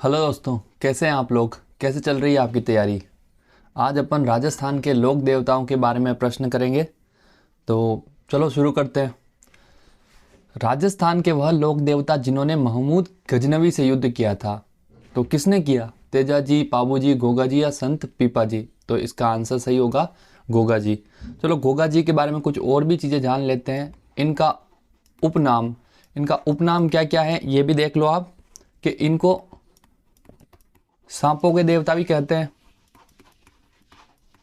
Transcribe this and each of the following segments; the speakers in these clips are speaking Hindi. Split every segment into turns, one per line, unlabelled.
हेलो दोस्तों, कैसे हैं आप लोग। कैसे चल रही है आपकी तैयारी। आज अपन राजस्थान के लोक देवताओं के बारे में प्रश्न करेंगे। तो चलो शुरू करते हैं। राजस्थान के वह लोक देवता जिन्होंने महमूद गजनवी से युद्ध किया था, तो किसने किया। तेजा जी, पाबू जी, गोगा जी या संत पीपा जी। तो इसका आंसर सही होगा गोगा जी। चलो गोगा जी के बारे में कुछ और भी चीज़ें जान लेते हैं। उपनाम इनका उपनाम क्या क्या है ये भी देख लो आप, कि इनको सांपों के देवता भी कहते हैं,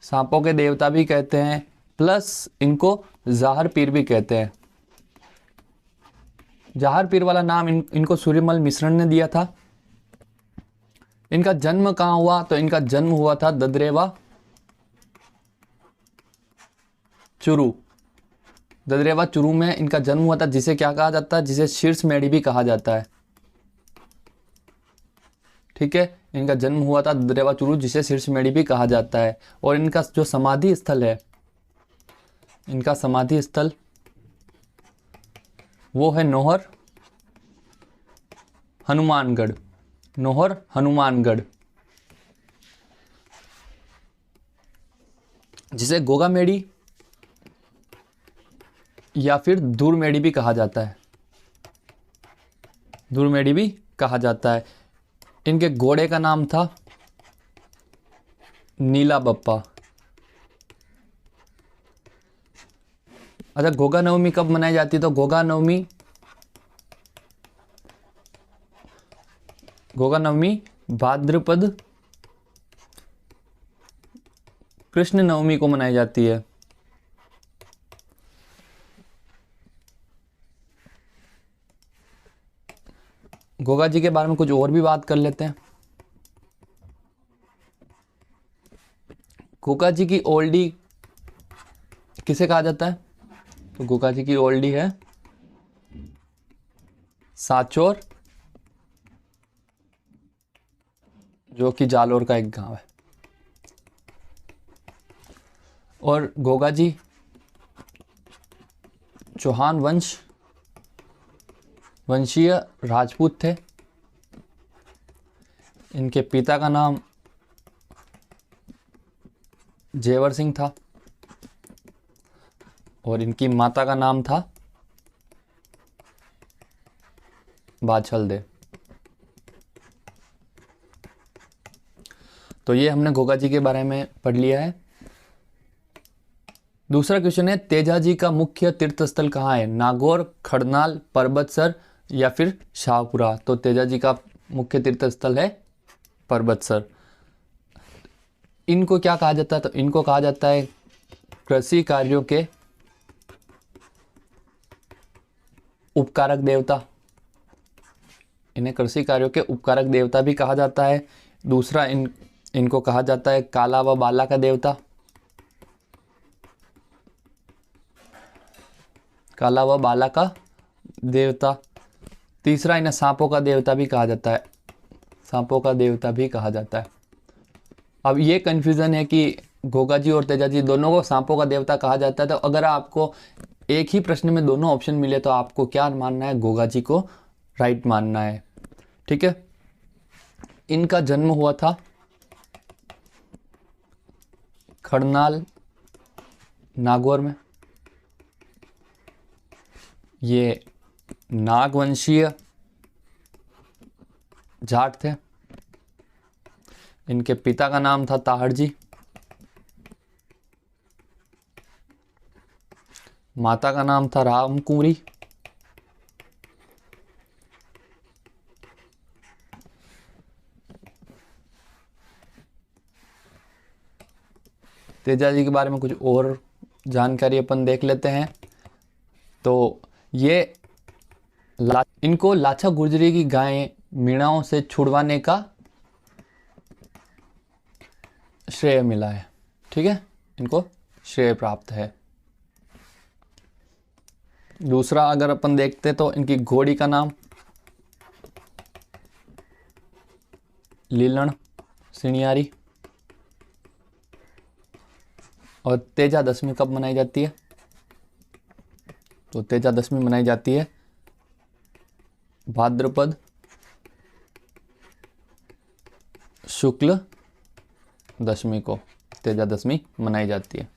सांपों के देवता भी कहते हैं, प्लस इनको जाहर पीर भी कहते हैं। जाहर पीर वाला नाम इनको सूर्यमल मिश्रण ने दिया था। इनका जन्म कहाँ हुआ, तो इनका जन्म हुआ था ददरेवा चुरू। ददरेवा चुरू में इनका जन्म हुआ था, जिसे क्या कहा जाता है, जिसे शीर्ष मेढ़ी भी कहा जाता है। ठीक है, इनका जन्म हुआ था ददरेवा चुरू, जिसे शीर्ष मेढ़ी भी कहा जाता है। और इनका जो समाधि स्थल है, इनका समाधि स्थल वो है नोहर हनुमानगढ़। नोहर हनुमानगढ़, जिसे गोगा मेढ़ी या फिर दूर मेढ़ी भी कहा जाता है। दूर मेढ़ी भी कहा जाता है। इनके घोड़े का नाम था नीला बप्पा। अच्छा, गोगा नवमी कब मनाई जाती है, तो गोगा नवमी भाद्रपद कृष्ण नवमी को मनाई जाती है। गोगा जी के बारे में कुछ और भी बात कर लेते हैं। गोगा जी की ओल्डी किसे कहा जाता है, तो गोगा जी की ओल्डी है साचोर, जो कि जालोर का एक गांव है। और गोगा जी चौहान वंशीय राजपूत थे। इनके पिता का नाम जेवर सिंह था और इनकी माता का नाम था बाछल दे। तो ये हमने गोगा जी के बारे में पढ़ लिया है। दूसरा क्वेश्चन है, तेजा जी का मुख्य तीर्थ स्थल कहाँ है। नागौर, खड़नाल, परबतसर या फिर शाहपुरा। तो तेजा जी का मुख्य तीर्थ स्थल है परबतसर। इनको क्या कहा जाता है, तो इनको कहा जाता है कृषि कार्यों के उपकारक देवता। इन्हें कृषि कार्यों के उपकारक देवता भी कहा जाता है। दूसरा इनको कहा जाता है काला व बाला का देवता। काला व बाला का देवता। तीसरा इन्हें सांपों का देवता भी कहा जाता है। सांपों का देवता भी कहा जाता है। अब ये कन्फ्यूजन है कि गोगा जी और तेजा जी दोनों को सांपों का देवता कहा जाता है। तो अगर आपको एक ही प्रश्न में दोनों ऑप्शन मिले तो आपको क्या मानना है, गोगा जी को राइट मानना है। ठीक है, इनका जन्म हुआ था खड़नाल नागौर में। ये नागवंशीय जाट थे। इनके पिता का नाम था ताहड़ जी, माता का नाम था रामकुंवरी। तेजा जी के बारे में कुछ और जानकारी अपन देख लेते हैं। तो ये इनको लाछा गुर्जरी की गायें मीणाओं से छुड़वाने का श्रेय मिला है। ठीक है, इनको श्रेय प्राप्त है। दूसरा अगर अपन देखते तो इनकी घोड़ी का नाम लीलन सिनियारी। और तेजा दशमी कब मनाई जाती है, तो तेजा दशमी मनाई जाती है भाद्रपद शुक्ल दशमी को तेजा दशमी मनाई जाती है।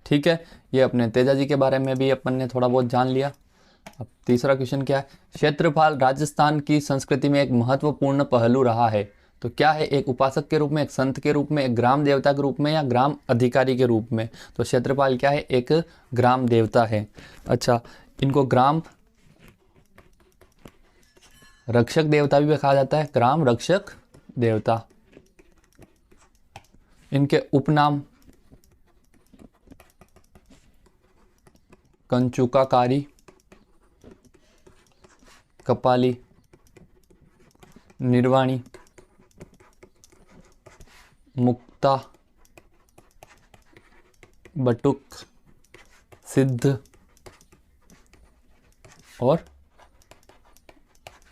ठीक है, ये अपने तेजा जी के बारे में भी अपन ने थोड़ा बहुत जान लिया। अब तीसरा क्वेश्चन क्या है, क्षेत्रपाल राजस्थान की संस्कृति में एक महत्वपूर्ण पहलू रहा है। तो क्या है, एक उपासक के रूप में, एक संत के रूप में, एक ग्राम देवता के रूप में, या ग्राम अधिकारी के रूप में। तो क्षेत्रपाल क्या है, एक ग्राम देवता है। अच्छा, इनको ग्राम रक्षक देवता भी कहा जाता है, ग्राम रक्षक देवता। इनके उपनाम कंचुकाकारी, कपाली, निर्वाणी, मुक्ता, बटुक, सिद्ध और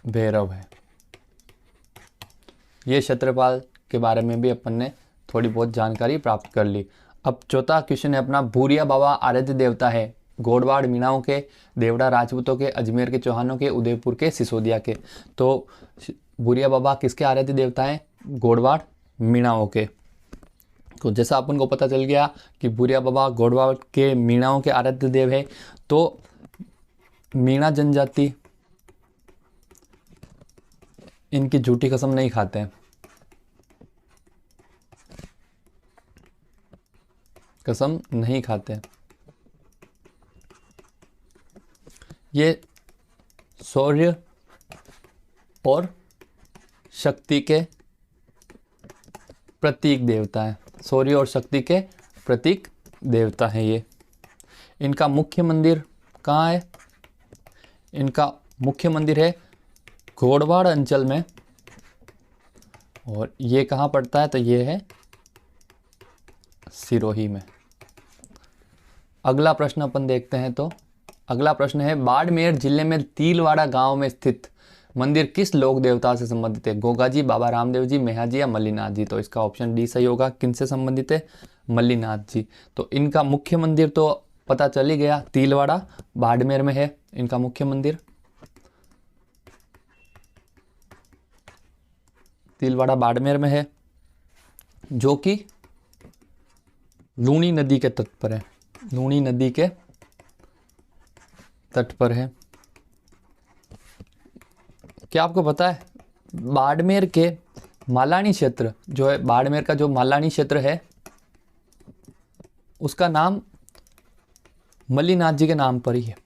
भैरव है। ये क्षेत्रपाल के बारे में भी अपन ने थोड़ी बहुत जानकारी प्राप्त कर ली। अब चौथा क्वेश्चन है अपना, भूरिया बाबा आराध्य देवता है। गोडवाड़ मीणाओं के, देवड़ा राजपूतों के, अजमेर के चौहानों के, उदयपुर के, सिसोदिया के। तो भूरिया बाबा किसके आराध्य देवता हैं, गोडवाड़ मीणाओं के। तो जैसा अपन को पता चल गया कि भूरिया बाबा गोडवाड़ के मीणाओं के आराध्य देव है, तो मीणा जनजाति इनकी झूठी कसम नहीं खाते हैं, कसम नहीं खाते। ये शौर्य और शक्ति के प्रतीक देवता है, शौर्य और शक्ति के प्रतीक देवता है ये। इनका मुख्य मंदिर कहाँ है, इनका मुख्य मंदिर है गोडवाड़ अंचल में, और ये कहाँ पड़ता है, तो ये है सिरोही में। अगला प्रश्न अपन देखते हैं। तो अगला प्रश्न है, बाड़मेर जिले में तिलवाड़ा गांव में स्थित मंदिर किस लोक देवता से संबंधित है। गोगा जी, बाबा रामदेव जी, मेहा जी या मल्लीनाथ जी। तो इसका ऑप्शन डी सही होगा। किनसे संबंधित है, मल्लीनाथ जी। तो इनका मुख्य मंदिर तो पता चल ही गया, तिलवाड़ा बाड़मेर में है इनका मुख्य मंदिर। तिलवाड़ा बाड़मेर में है, जो कि लूणी नदी के तट पर है, लूणी नदी के तट पर है। क्या आपको पता है, बाड़मेर के मालानी क्षेत्र जो है, बाड़मेर का जो मालानी क्षेत्र है, उसका नाम मल्लीनाथ जी के नाम पर ही है।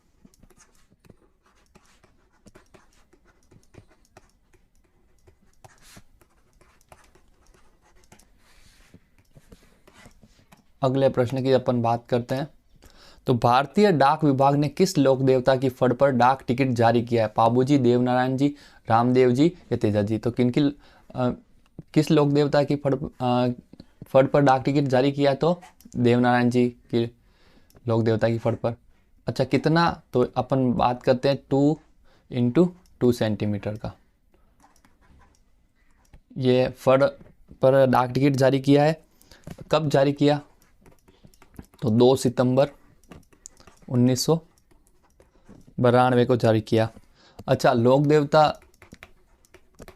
अगले प्रश्न की अपन बात करते हैं। तो भारतीय डाक विभाग ने किस लोक देवता की फड़ पर डाक टिकट जारी किया है। पाबूजी, देवनारायण जी, रामदेव जी या तेजा जी। तो किस लोक देवता की फड़ पर डाक टिकट जारी किया, तो देवनारायण जी की लोक देवता की फड़ पर। अच्छा, कितना, तो अपन बात करते हैं 2 × 2 सेंटीमीटर का। ये फड़ पर डाक टिकट जारी किया है, कब जारी किया, तो 2 सितंबर 1992 को जारी किया। अच्छा, लोक देवता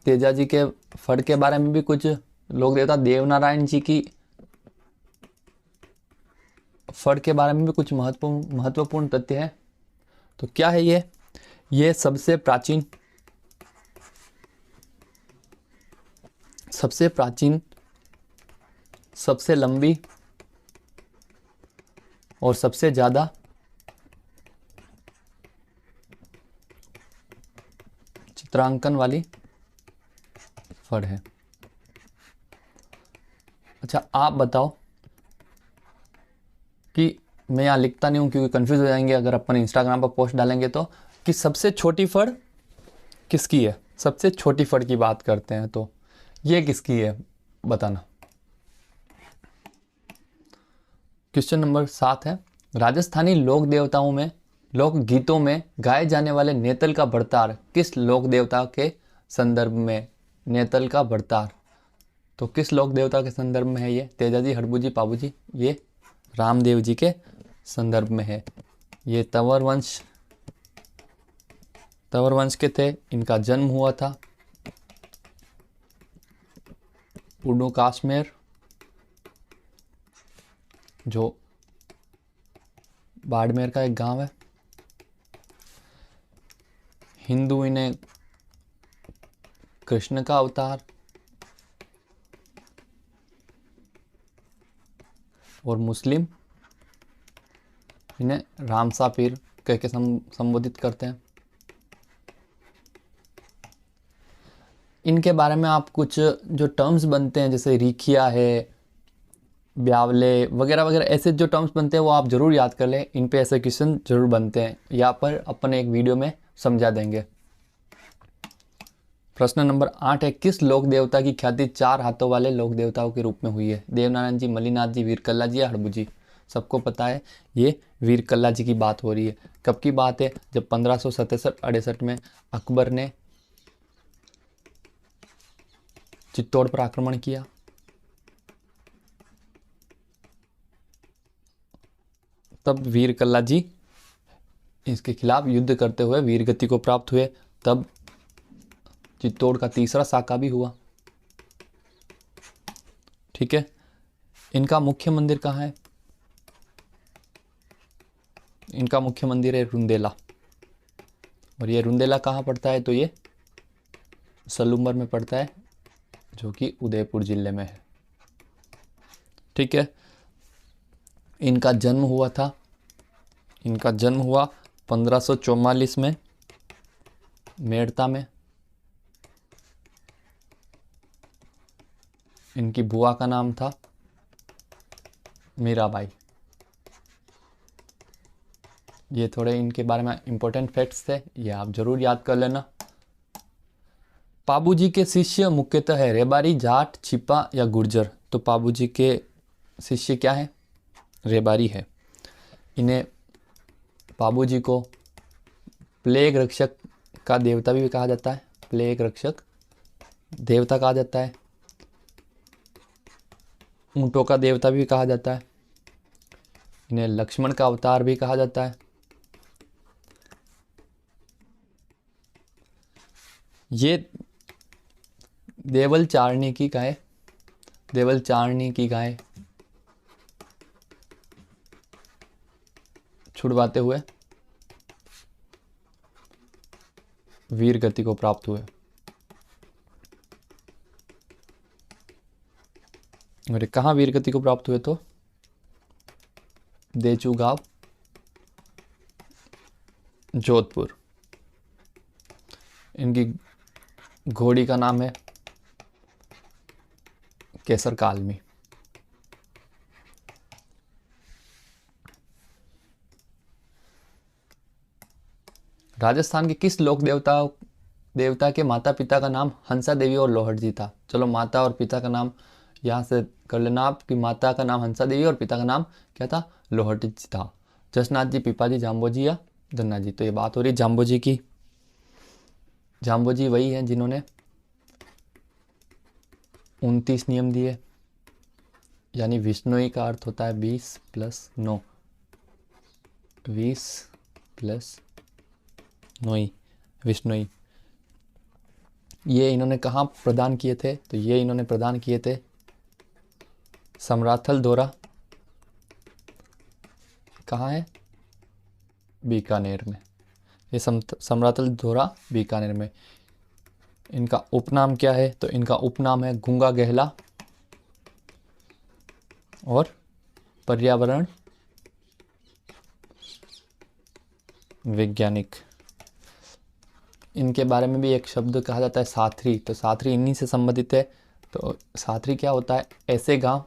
तेजा जी के फड़ के बारे में भी कुछ, लोक देवता देवनारायण जी की फड़ के बारे में भी कुछ महत्वपूर्ण तथ्य है। तो क्या है ये सबसे प्राचीन, सबसे लंबी और सबसे ज़्यादा चित्रांकन वाली फड़ है। अच्छा, आप बताओ कि मैं यहाँ लिखता नहीं हूँ क्योंकि कंफ्यूज हो जाएंगे अगर अपन इंस्टाग्राम पर पोस्ट डालेंगे तो, कि सबसे छोटी फड़ किसकी है। सबसे छोटी फड़ की बात करते हैं, तो ये किसकी है बताना। क्वेश्चन नंबर 7 है, राजस्थानी लोक देवताओं में, लोक गीतों में गाए जाने वाले नेतल का भड़तार किस लोक देवता के संदर्भ में। नेतल का भड़तार तो किस लोक देवता के संदर्भ में है ये, तेजा जी, हड़बू जी, पाबू जी। ये रामदेव जी के संदर्भ में है। ये तंवर वंश के थे, इनका जन्म हुआ था पुडू कश्मीर, जो बाड़मेर का एक गांव है। हिंदू इन्हें कृष्ण का अवतार और मुस्लिम इन्हें रामसा पीर कह के संबोधित करते हैं। इनके बारे में आप कुछ जो टर्म्स बनते हैं जैसे रिखिया है, ब्यावले वगैरह वगैरह, ऐसे जो टर्म्स बनते हैं वो आप ज़रूर याद कर लें। इन पे ऐसे क्वेश्चन जरूर बनते हैं, यहाँ पर अपन एक वीडियो में समझा देंगे। प्रश्न नंबर 8 है, किस लोक देवता की ख्याति 4 हाथों वाले लोक देवताओं के रूप में हुई है? देवनारायण जी, मल्लीनाथ जी, वीरकल्ला जी या हड़बू जी? सबको पता है ये वीरकल्ला जी की बात हो रही है। कब की बात है? जब 1567-68 में अकबर ने चित्तौड़ पर आक्रमण किया। तब वीरकल्ला जी इसके खिलाफ युद्ध करते हुए वीरगति को प्राप्त हुए। तब चित्तौड़ का तीसरा साका भी हुआ। ठीक है, इनका मुख्य मंदिर कहाँ है? इनका मुख्य मंदिर है रुंदेला। और ये रुंदेला कहाँ पड़ता है? तो ये सलूम्बर में पड़ता है, जो कि उदयपुर जिले में है। ठीक है, इनका जन्म हुआ 1544 में मेड़ता में। इनकी बुआ का नाम था मीराबाई। ये थोड़े इनके बारे में इंपॉर्टेंट फैक्ट्स थे, ये आप जरूर याद कर लेना। पाबूजी के शिष्य मुख्यतः है रेबारी, जाट, छिपा या गुर्जर? तो पाबूजी के शिष्य क्या है? रेबारी है। इन्हें पाबूजी को प्लेग रक्षक का देवता भी कहा जाता है, प्लेग रक्षक देवता कहा जाता है। ऊंटों का देवता भी कहा जाता है। इन्हें लक्ष्मण का अवतार भी कहा जाता है। ये देवल चारणी की गाय छुड़वाते हुए वीर गति को प्राप्त हुए। और कहाँ वीर गति को प्राप्त हुए? तो देचू गांव, जोधपुर। इनकी घोड़ी का नाम है केसर कालमी। राजस्थान के किस लोक देवता के माता पिता का नाम हंसा देवी और लोहट जी था? चलो माता और पिता का नाम यहाँ से कर लेना आप कि माता का नाम हंसा देवी और पिता का नाम क्या था? लोहट जी था। जसनाथ जी, पीपा जी, जाम्बोजी या धन्ना जी? तो ये बात हो रही जाम्बोजी की। जाम्बोजी वही हैं जिन्होंने 29 नियम दिए, यानी विष्णुई का अर्थ होता है 20 + 9, 20 + 9 विष्णुई। ये इन्होंने कहाँ प्रदान किए थे? तो ये इन्होंने प्रदान किए थे समराथल दौरा। कहाँ है? बीकानेर में। ये समराथल दौरा बीकानेर में। इनका उपनाम क्या है? तो इनका उपनाम है गूंगा गहला और पर्यावरण वैज्ञानिक। इनके बारे में भी एक शब्द कहा जाता है साथरी। तो साथरी इन्हीं से संबंधित है। तो साथरी क्या होता है? ऐसे गांव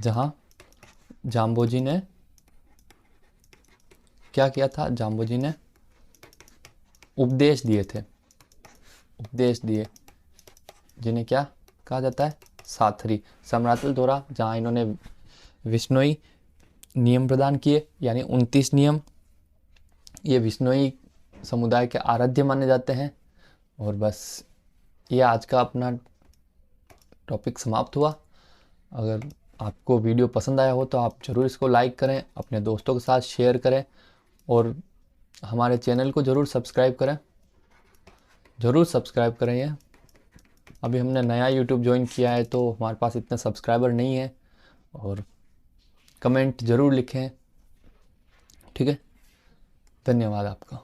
जहां जाम्बोजी ने क्या किया था? जाम्बोजी ने उपदेश दिए थे, उपदेश दिए, जिन्हें क्या कहा जाता है? साथरी। समरातल दौरा जहाँ इन्होंने विष्णुई नियम प्रदान किए, यानी 29 नियम। ये विष्णुई समुदाय के आराध्य माने जाते हैं। और बस ये आज का अपना टॉपिक समाप्त हुआ। अगर आपको वीडियो पसंद आया हो तो आप ज़रूर इसको लाइक करें, अपने दोस्तों के साथ शेयर करें और हमारे चैनल को ज़रूर सब्सक्राइब करें। ज़रूर सब्सक्राइब करें। ये अभी हमने नया यूट्यूब ज्वाइन किया है तो हमारे पास इतने सब्सक्राइबर नहीं है। और कमेंट ज़रूर लिखें। ठीक है, धन्यवाद आपका।